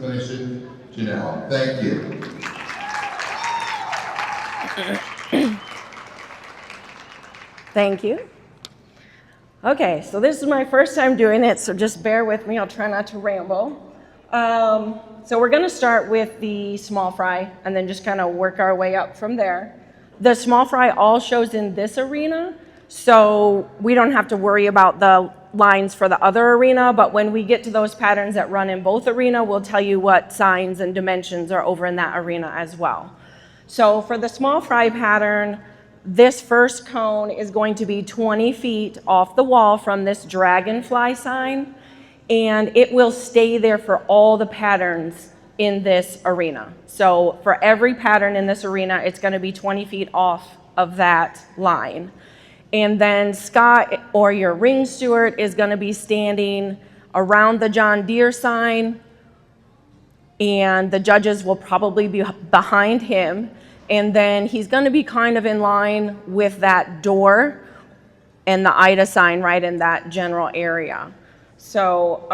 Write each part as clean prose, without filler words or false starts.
clinician, Jenell. Thank you. Thank you. Okay, so this is my first time doing it, so just bear with me. I'll try not to ramble. So we're going to start with the small fry and then just kind of work our way up from there. The small fry all shows in this arena, so we don't have to worry about the lines for the other arena, but when we get to those patterns that run in both arena, we'll tell you what signs and dimensions are over in that arena as well. So for the small fry pattern, this first cone is going to be 20 feet off the wall from this dragonfly sign, and it will stay there for all the patterns in this arena. So for every pattern in this arena, it's going to be 20 feet off of that line. And then Scott, or your ring steward, is going to be standing around the John Deere sign, and the judges will probably be behind him. And then he's going to be kind of in line with that door and the Ida sign right in that general area. So,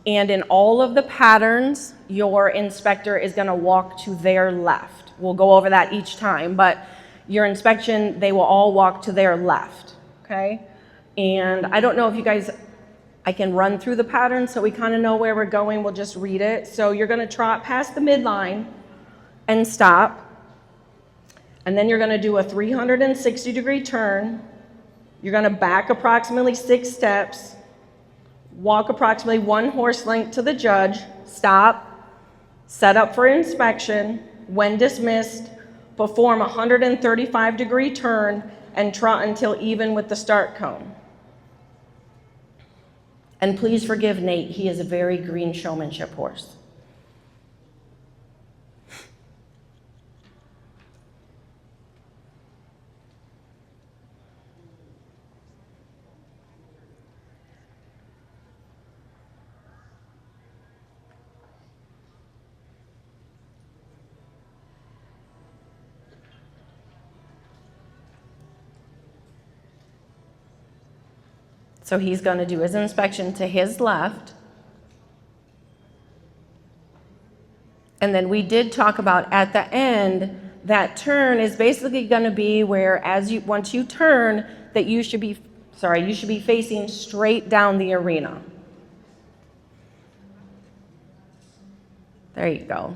and in all of the patterns, your inspector is going to walk to their left. We'll go over that each time, but your inspection, they will all walk to their left, okay? And I don't know if you guys, I can run through the pattern so we kind of know where we're going. We'll just read it. So you're going to trot past the midline and stop. And then you're going to do a 360-degree turn. You're going to back approximately 6 steps, walk approximately 1 horse length to the judge, stop, set up for inspection. When dismissed, perform a 135-degree turn and trot until even with the start cone. And please forgive Nate, he is a very green showmanship horse. So he's going to do his inspection to his left. And then we did talk about at the end, that turn is basically going to be where once you turn, that you should be facing straight down the arena. There you go.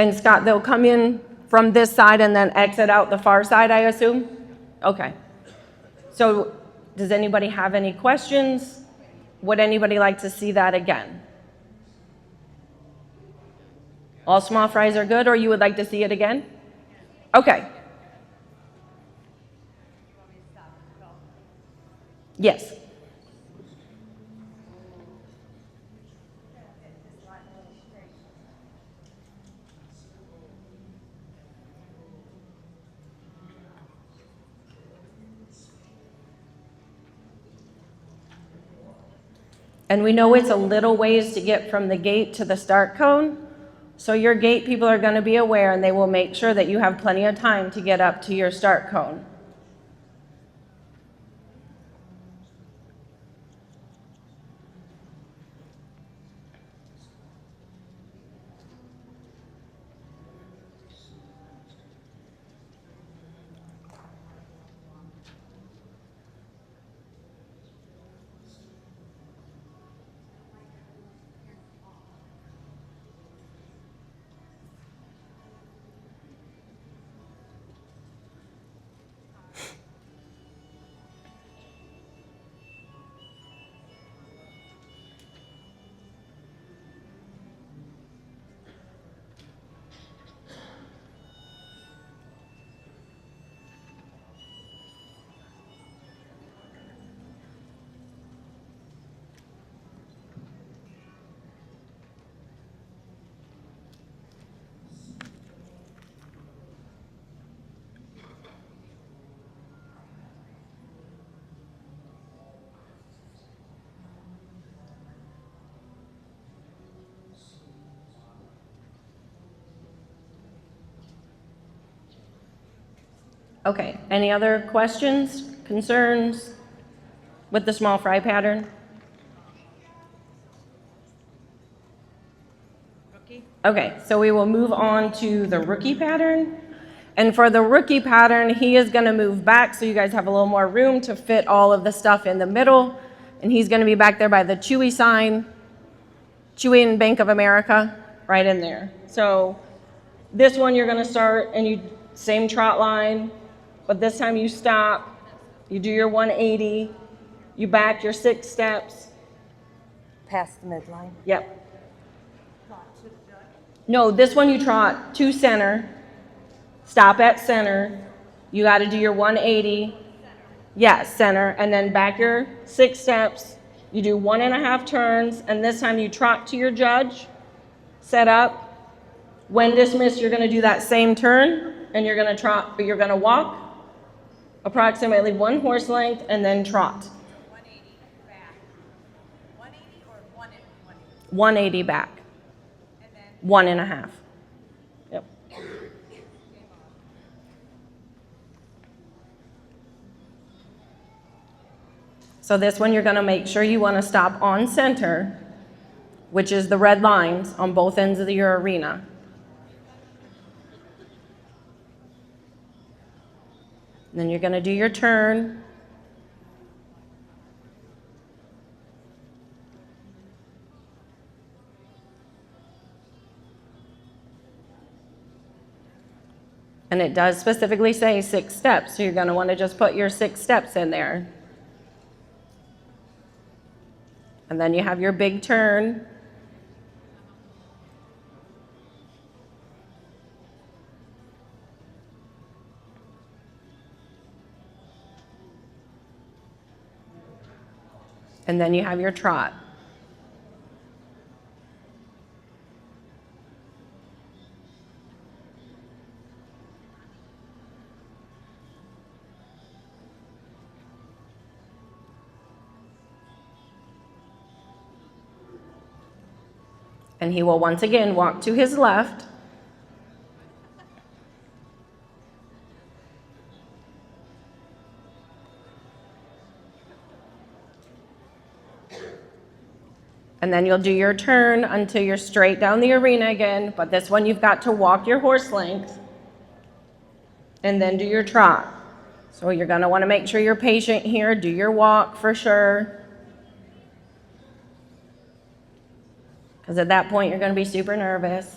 And Scott, they'll come in from this side and then exit out the far side, I assume? Okay. So does anybody have any questions? Would anybody like to see that again? All small fries are good, or you would like to see it again? Okay. Yes. And we know it's a little ways to get from the gate to the start cone. So your gate people are going to be aware, and they will make sure that you have plenty of time to get up to your start cone. Okay, any other questions, concerns with the small fry pattern? Okay, so we will move on to the rookie pattern. And for the rookie pattern, he is gonna move back so you guys have a little more room to fit all of the stuff in the middle. And he's gonna be back there by the Chewy sign, Chewy and Bank of America, right in there. So this one you're gonna start and you, same trot line, but this time you stop, you do your 180, you back your 6 steps. Past the midline. Yep. No, this one you trot to center, stop at center, you gotta do your 180. Yes, center, and then back your 6 steps, you do 1.5 turns, and this time you trot to your judge, set up. When dismissed, you're gonna do that same turn, and you're gonna trot, but you're gonna walk approximately 1 horse length and then trot. 180 back. 180 or 180? 180 back. And then 1.5. Yep. So this one, you're gonna make sure you wanna stop on center, which is the red lines on both ends of your arena. And then you're gonna do your turn. And it does specifically say 6 steps, so you're gonna wanna just put your 6 steps in there. And then you have your big turn. And then you have your trot. And he will once again walk to his left. And then you'll do your turn until you're straight down the arena again, but this one you've got to walk your horse length and then do your trot. So you're gonna wanna make sure you're patient here, do your walk for sure. Because at that point, you're gonna be super nervous.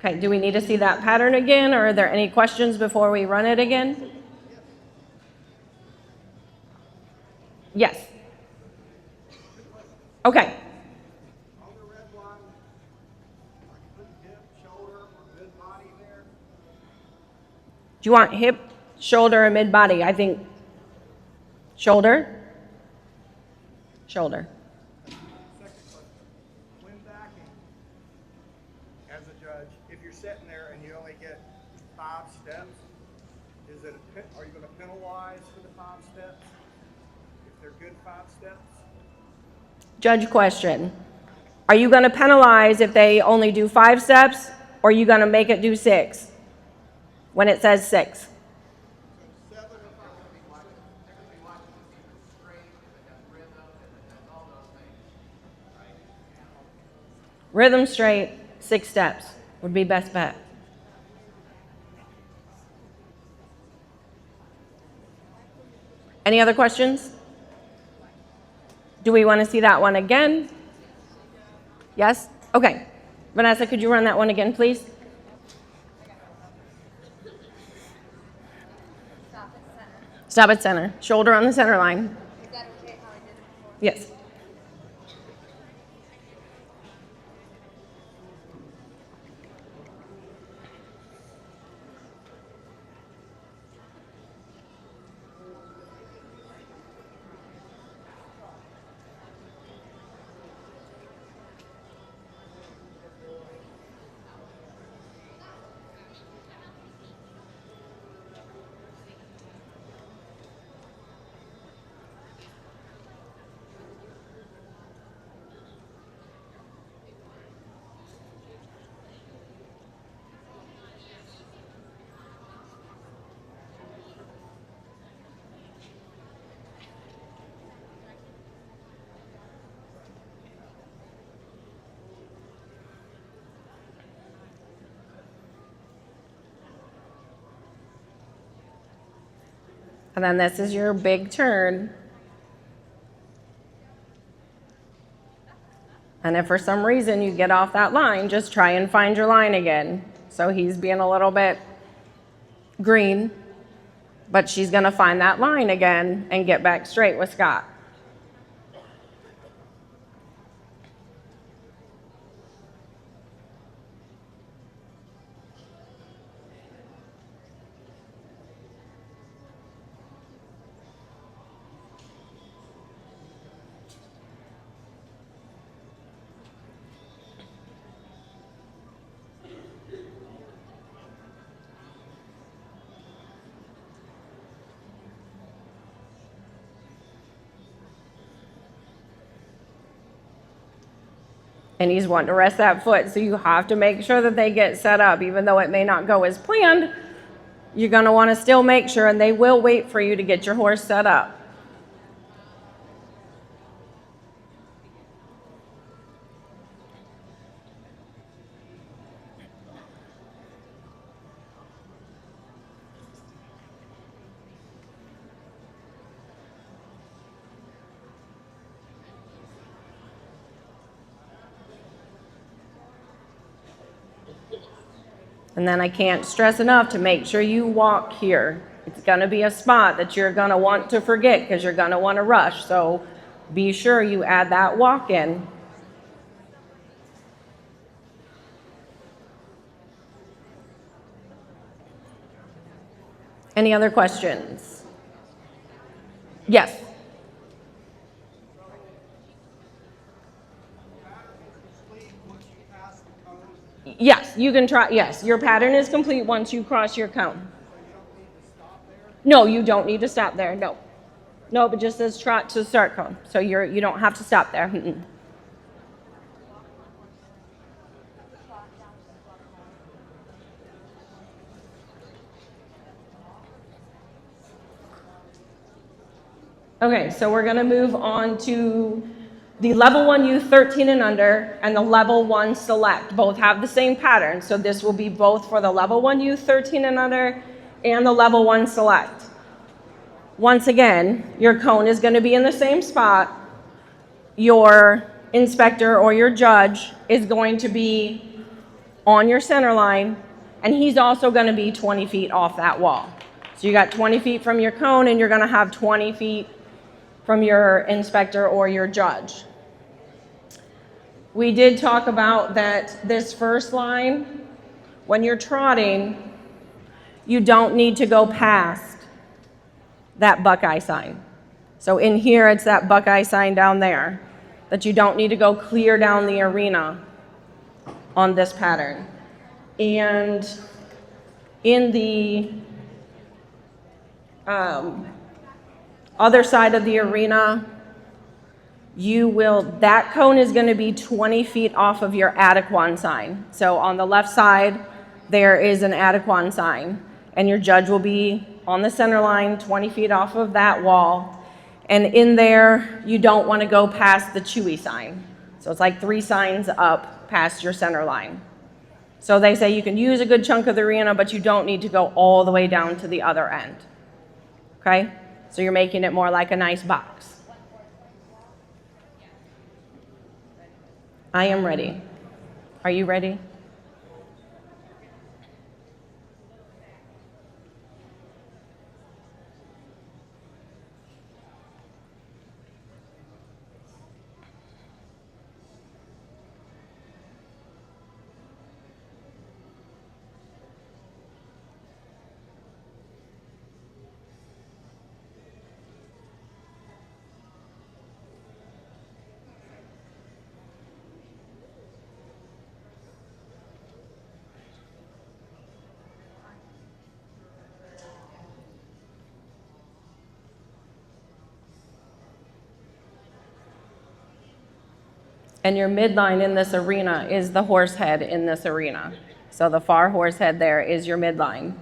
Okay, do we need to see that pattern again, or are there any questions before we run it again? Yes. Okay. On the red line, I put hip, shoulder, or mid-body there. Do you want hip, shoulder, or mid-body? I think shoulder. Shoulder. Second question, when backing, as a judge, if you're sitting there and you only get 5 steps, are you going to penalize for the 5 steps? If they're good 5 steps? Judge question. Are you going to penalize if they only do 5 steps, or are you going to make it do 6 when it says 6? Rhythm straight, 6 steps would be best bet. Any other questions? Do we want to see that one again? Yes? Okay. Vanessa, could you run that one again, please? Stop at center. Shoulder on the center line. is that okay how I did it before? Yes. And then this is your big turn. And if for some reason you get off that line, just try and find your line again. So he's being a little bit green, but she's going to find that line again and get back straight with Scott. And he's wanting to rest that foot, so you have to make sure that they get set up. Even though it may not go as planned, you're going to want to still make sure, and they will wait for you to get your horse set up. And then I can't stress enough to make sure you walk here. It's going to be a spot that you're going to want to forget because you're going to want to rush. So be sure you add that walk in. Any other questions? Yes. Yes, you can try. Yes, your pattern is complete once you cross your cone. No, you don't need to stop there. No. No, but just says trot to start cone. So you don't have to stop there. Mm-mm. Okay, so we're going to move on to the level 1 youth 13 and under and the level 1 select. Both have the same pattern, so this will be both for the level 1 youth 13 and under and the level 1 select. Once again, your cone is going to be in the same spot. Your inspector or your judge is going to be on your center line, and he's also going to be 20 feet off that wall. So you got 20 feet from your cone, and you're going to have 20 feet from your inspector or your judge. We did talk about that this first line, when you're trotting, you don't need to go past that Buckeye sign. So in here, it's that Buckeye sign down there, that you don't need to go clear down the arena on this pattern. And in the other side of the arena, that cone is going to be 20 feet off of your Adequan sign. So on the left side, there is an Adequan sign, and your judge will be on the center line, 20 feet off of that wall. And in there, you don't want to go past the Chewy sign. So it's like 3 signs up past your center line. So they say you can use a good chunk of the arena, but you don't need to go all the way down to the other end. Okay? So you're making it more like a nice box. I am ready. Are you ready? And your midline in this arena is the horse head in this arena. So the far horse head there is your midline.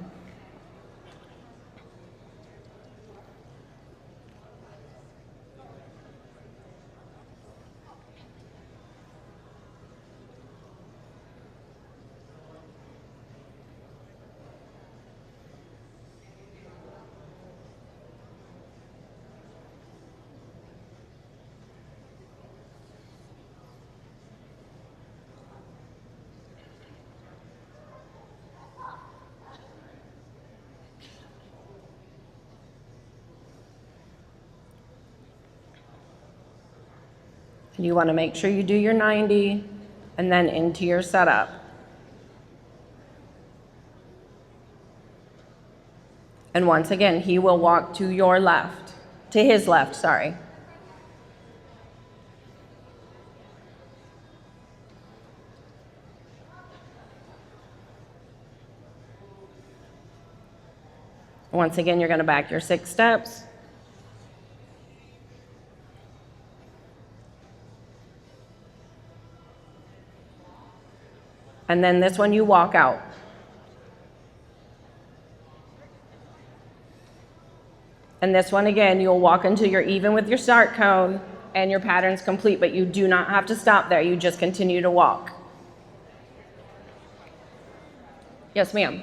And you want to make sure you do your 90 and then into your setup. And once again, he will walk to your left, to his left, sorry. Once again, you're going to back your 6 steps. And then this one, you walk out. And this one, again, you'll walk until you're even with your start cone and your pattern's complete, but you do not have to stop there. You just continue to walk. Yes, ma'am.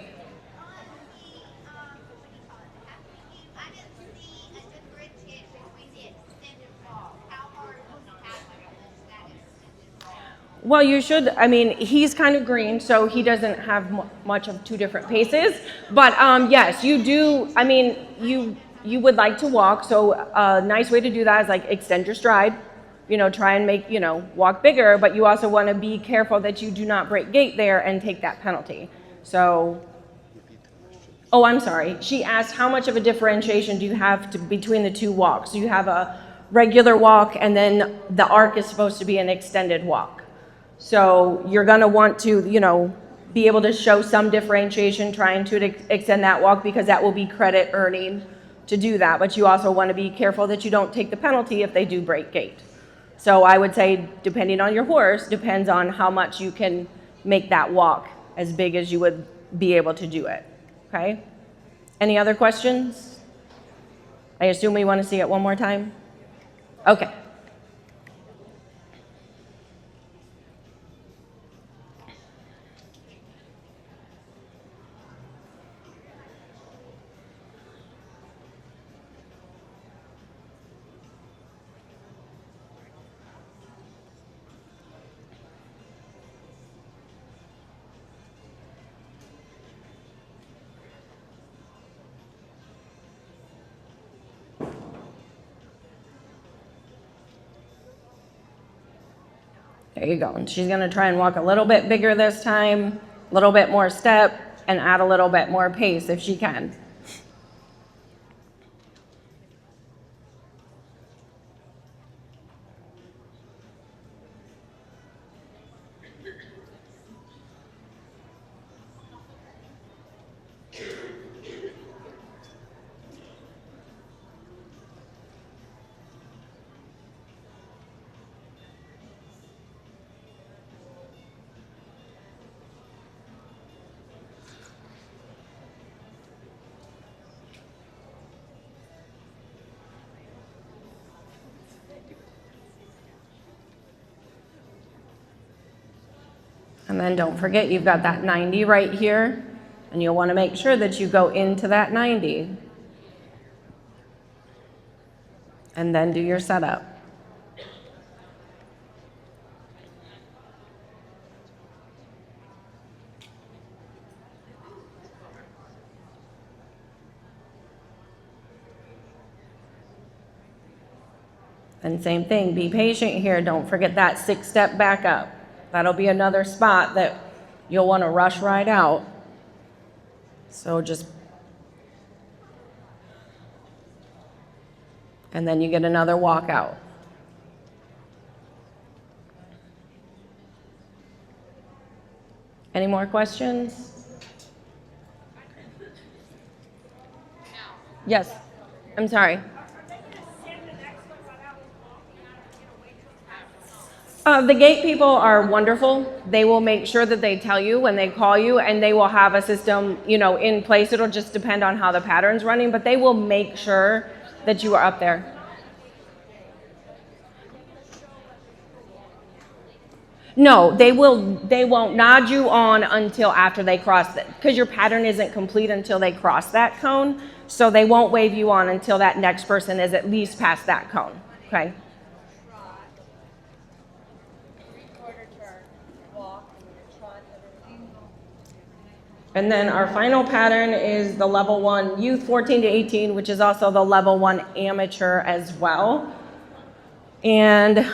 Well, you should, I mean, he's kind of green, so he doesn't have much of 2 different paces. But yes, you do, I mean, you would like to walk, so a nice way to do that is like extend your stride, you know, try and make, you know, walk bigger, but you also want to be careful that you do not break gait there and take that penalty. So, oh, I'm sorry. She asked how much of a differentiation do you have between the 2 walks? You have a regular walk, and then the arc is supposed to be an extended walk. So you're going to want to, you know, be able to show some differentiation trying to extend that walk, because that will be credit earning to do that. But you also want to be careful that you don't take the penalty if they do break gait. So I would say, depending on your horse, depends on how much you can make that walk as big as you would be able to do it. Okay? Any other questions? I assume we want to see it one more time? Okay. There you go. And she's going to try and walk a little bit bigger this time, a little bit more step, and add a little bit more pace if she can. And then don't forget, you've got that 90 right here, and you'll want to make sure that you go into that 90. And then do your setup. And same thing, be patient here. Don't forget that 6-step back up. That'll be another spot that you'll want to rush right out. So just, and then you get another walk out. Any more questions? Yes, I'm sorry. The gate people are wonderful. They will make sure that they tell you when they call you, and they will have a system, you know, in place. It'll just depend on how the pattern's running, but they will make sure that you are up there. No, they won't nod you on until after they cross it, because your pattern isn't complete until they cross that cone. So they won't wave you on until that next person is at least past that cone. Okay. And then our final pattern is the level 1 youth 14 to 18, which is also the level 1 amateur as well. And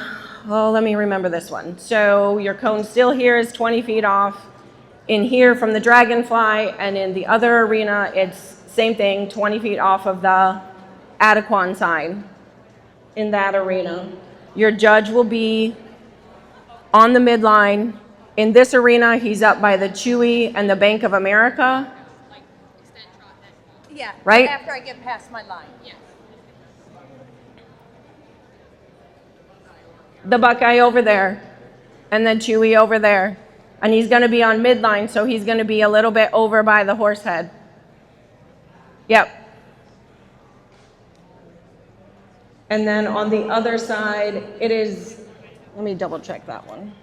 oh, let me remember this one. So your cone still here is 20 feet off. In here from the dragonfly, and in the other arena, it's same thing, 20 feet off of the AQHA sign in that arena. Your judge will be on the midline. In this arena, he's up by the Chewy and the Bank of America. Yeah. Right? After I get past my line. Yeah. The Buckeye over there, and then Chewy over there. And he's going to be on midline, so he's going to be a little bit over by the horse head. Yep. And then on the other side, it is, let me double check that one.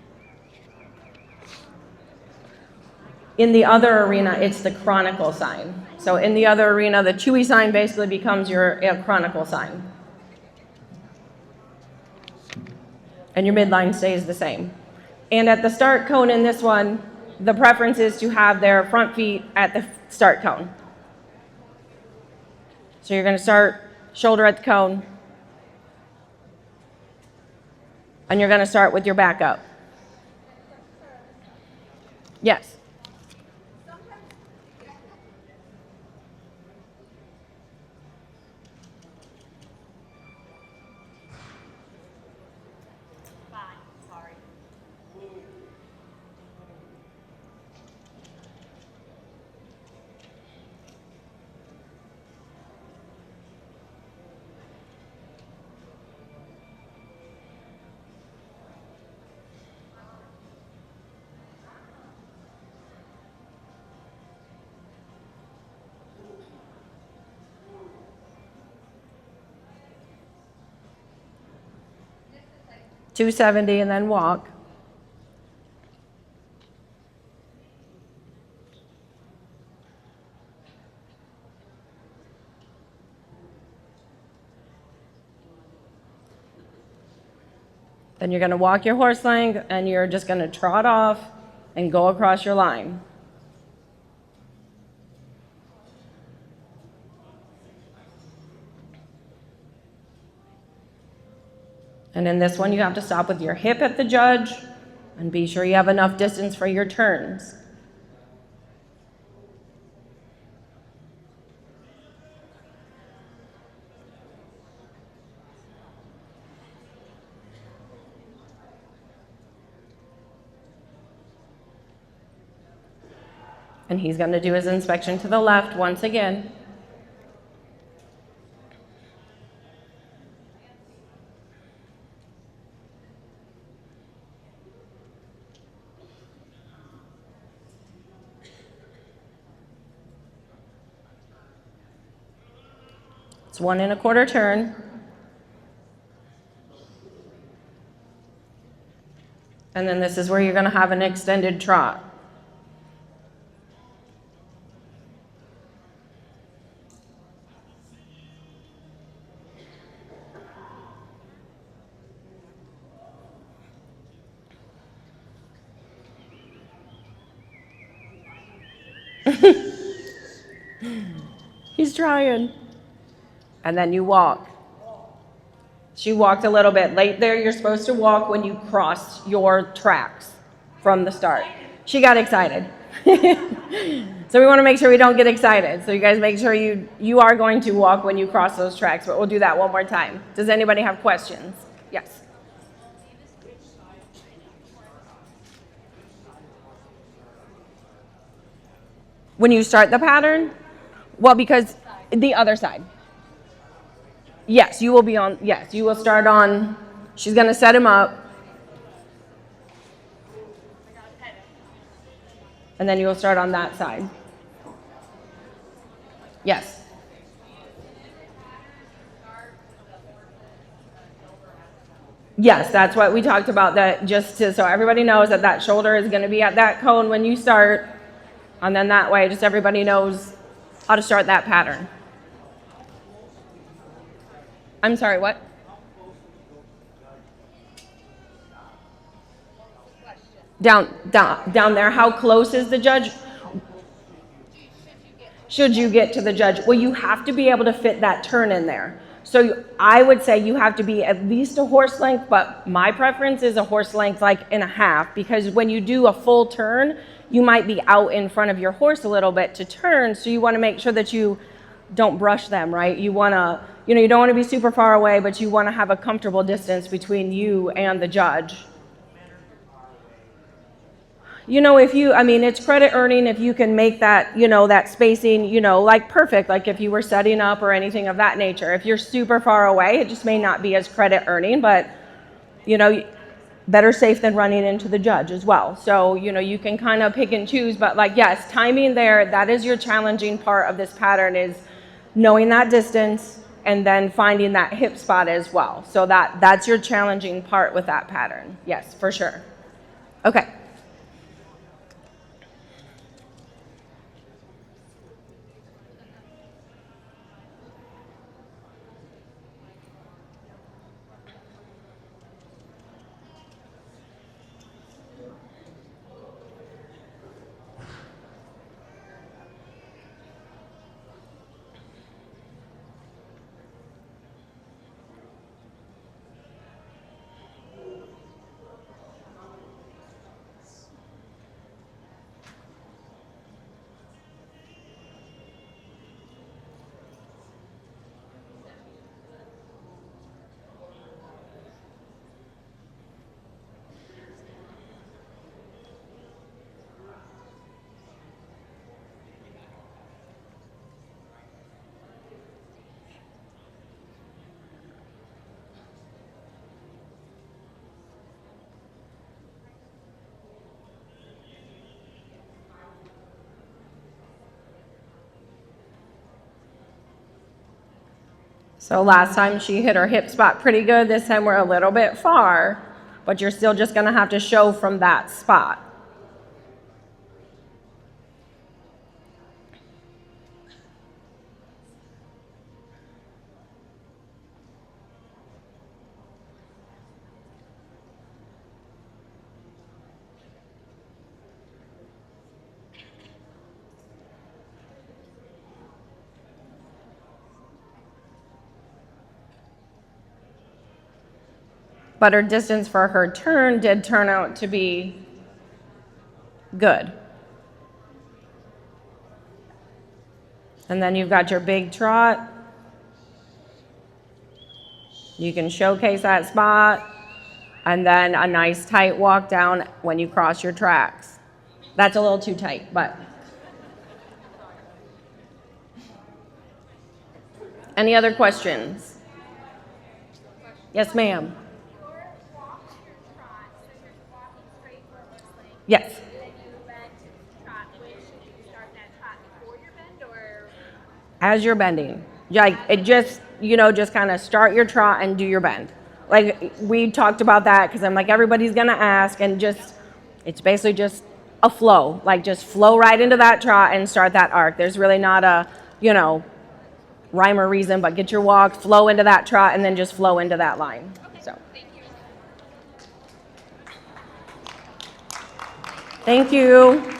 In the other arena, it's the Chronicle sign. So in the other arena, the Chewy sign basically becomes your Chronicle sign. And your midline stays the same. And at the start cone in this one, the preference is to have their front feet at the start cone. So you're going to start shoulder at the cone. And you're going to start with your back up. Yes. Sorry. 270 and then walk. Then you're going to walk your horse length and you're just going to trot off and go across your line. And in this one, you have to stop with your hip at the judge and be sure you have enough distance for your turns. And he's going to do his inspection to the left once again. It's 1 1/4 turn. And then this is where you're going to have an extended trot. He's trying. And then you walk. She walked a little bit late there. You're supposed to walk when you cross your tracks from the start. She got excited. So we want to make sure we don't get excited. So you guys make sure you are going to walk when you cross those tracks, but we'll do that one more time. Does anybody have questions? Yes. When you start the pattern? Well, because the other side. Yes, you will be on, yes, you will start on, she's going to set him up. And then you will start on that side. Yes. Yes, that's what we talked about, that just to, so everybody knows that that shoulder is going to be at that cone when you start. And then that way, just everybody knows how to start that pattern. I'm sorry, what? Down there, how close is the judge? Should you get to the judge? Well, you have to be able to fit that turn in there. So I would say you have to be at least a horse length, but my preference is a horse length like and a half, because when you do a full turn, you might be out in front of your horse a little bit to turn, so you want to make sure that you don't brush them, right? You want to, you don't want to be super far away, but you want to have a comfortable distance between you and the judge. It's credit earning if you can make that, that spacing, like perfect, like if you were setting up or anything of that nature. If you're super far away, it just may not be as credit earning, but, better safe than running into the judge as well. So, you can kind of pick and choose, but yes, timing there, that is your challenging part of this pattern, is knowing that distance and then finding that hip spot as well. So that's your challenging part with that pattern. Yes, for sure. Okay. So last time she hit her hip spot pretty good. This time we're a little bit far, but you're still just going to have to show from that spot. But her distance for her turn did turn out to be good. And then you've got your big trot. You can showcase that spot. And then a nice tight walk down when you cross your tracks. That's a little too tight, but. Any other questions? Yes, ma'am. Yes. As you're bending. Like it just, just kind of start your trot and do your bend. Like we talked about that because I'm like, everybody's going to ask, and it's basically just a flow. Like just flow right into that trot and start that arc. There's really not a, rhyme or reason, but get your walk, flow into that trot, and then just flow into that line. Okay, so. Thank you. Thank you.